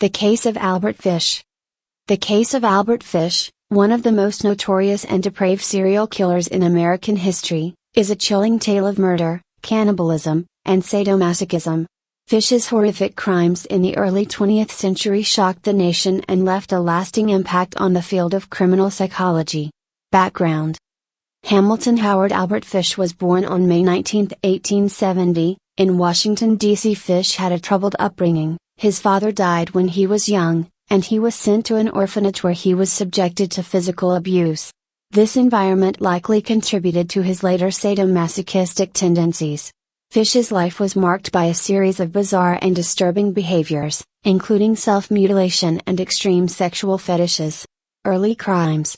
The case of Albert Fish. The case of Albert Fish, one of the most notorious and depraved serial killers in American history, is a chilling tale of murder, cannibalism, and sadomasochism. Fish's horrific crimes in the early 20th century shocked the nation and left a lasting impact on the field of criminal psychology. Background: Hamilton Howard Albert Fish was born on May 19, 1870, in Washington, D.C. Fish had a troubled upbringing. His father died when he was young, and he was sent to an orphanage where he was subjected to physical abuse. This environment likely contributed to his later sadomasochistic tendencies. Fish's life was marked by a series of bizarre and disturbing behaviors, including self-mutilation and extreme sexual fetishes. Early crimes.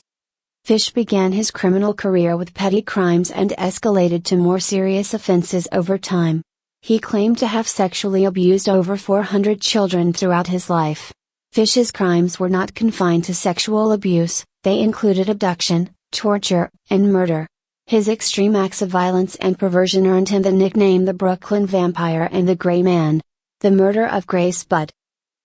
Fish began his criminal career with petty crimes and escalated to more serious offenses over time. He claimed to have sexually abused over 400 children throughout his life. Fish's crimes were not confined to sexual abuse, they included abduction, torture, and murder. His extreme acts of violence and perversion earned him the nickname the Brooklyn Vampire and the Gray Man. The murder of Grace Budd.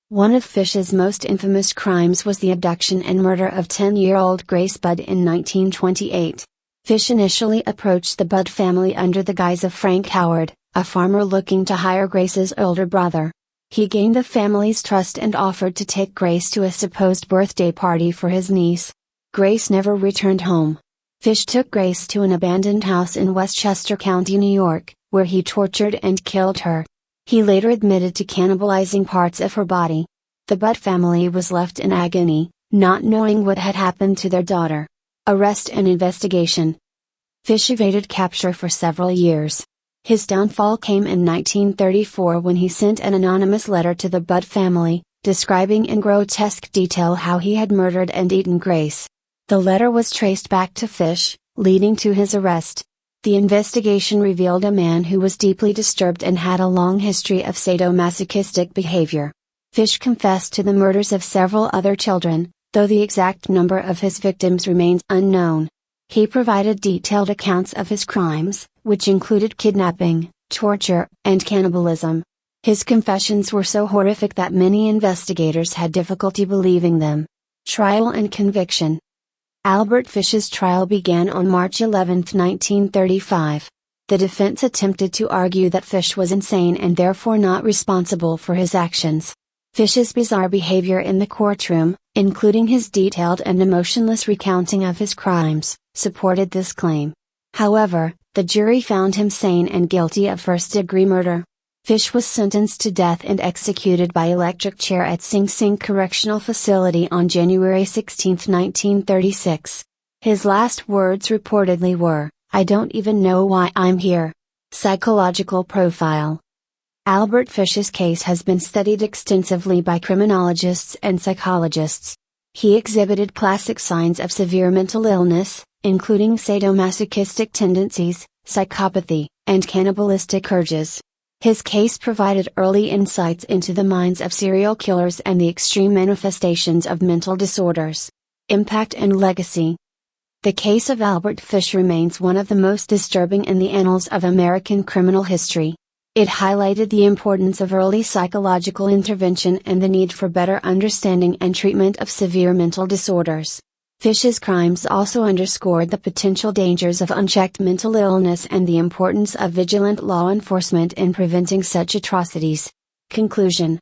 One of Fish's most infamous crimes was the abduction and murder of 10-year-old Grace Budd in 1928. Fish initially approached the Budd family under the guise of Frank Howard, a farmer looking to hire Grace's older brother. He gained the family's trust and offered to take Grace to a supposed birthday party for his niece. Grace never returned home. Fish took Grace to an abandoned house in Westchester County, New York, where he tortured and killed her. He later admitted to cannibalizing parts of her body. The Budd family was left in agony, not knowing what had happened to their daughter. Arrest and investigation. Fish evaded capture for several years. His downfall came in 1934 when he sent an anonymous letter to the Budd family, describing in grotesque detail how he had murdered and eaten Grace. The letter was traced back to Fish, leading to his arrest. The investigation revealed a man who was deeply disturbed and had a long history of sadomasochistic behavior. Fish confessed to the murders of several other children, though the exact number of his victims remains unknown. He provided detailed accounts of his crimes, which included kidnapping, torture, and cannibalism. His confessions were so horrific that many investigators had difficulty believing them. Trial and conviction. Albert Fish's trial began on March 11, 1935. The defense attempted to argue that Fish was insane and therefore not responsible for his actions. Fish's bizarre behavior in the courtroom, including his detailed and emotionless recounting of his crimes, supported this claim. However, the jury found him sane and guilty of first-degree murder. Fish was sentenced to death and executed by electric chair at Sing Sing Correctional Facility on January 16, 1936. His last words reportedly were, "I don't even know why I'm here." Psychological profile. Albert Fish's case has been studied extensively by criminologists and psychologists. He exhibited classic signs of severe mental illness, including sadomasochistic tendencies, psychopathy, and cannibalistic urges. His case provided early insights into the minds of serial killers and the extreme manifestations of mental disorders. Impact and legacy. The case of Albert Fish remains one of the most disturbing in the annals of American criminal history. It highlighted the importance of early psychological intervention and the need for better understanding and treatment of severe mental disorders. Fish's crimes also underscored the potential dangers of unchecked mental illness and the importance of vigilant law enforcement in preventing such atrocities. Conclusion.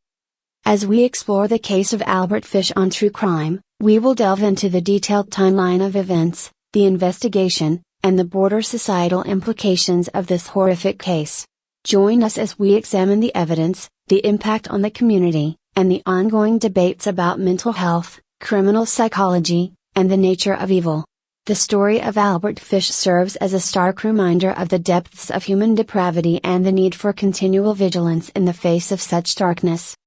As we explore the case of Albert Fish on True Crime, we will delve into the detailed timeline of events, the investigation, and the broader societal implications of this horrific case. Join us as we examine the evidence, the impact on the community, and the ongoing debates about mental health, criminal psychology, and the nature of evil. The story of Albert Fish serves as a stark reminder of the depths of human depravity and the need for continual vigilance in the face of such darkness.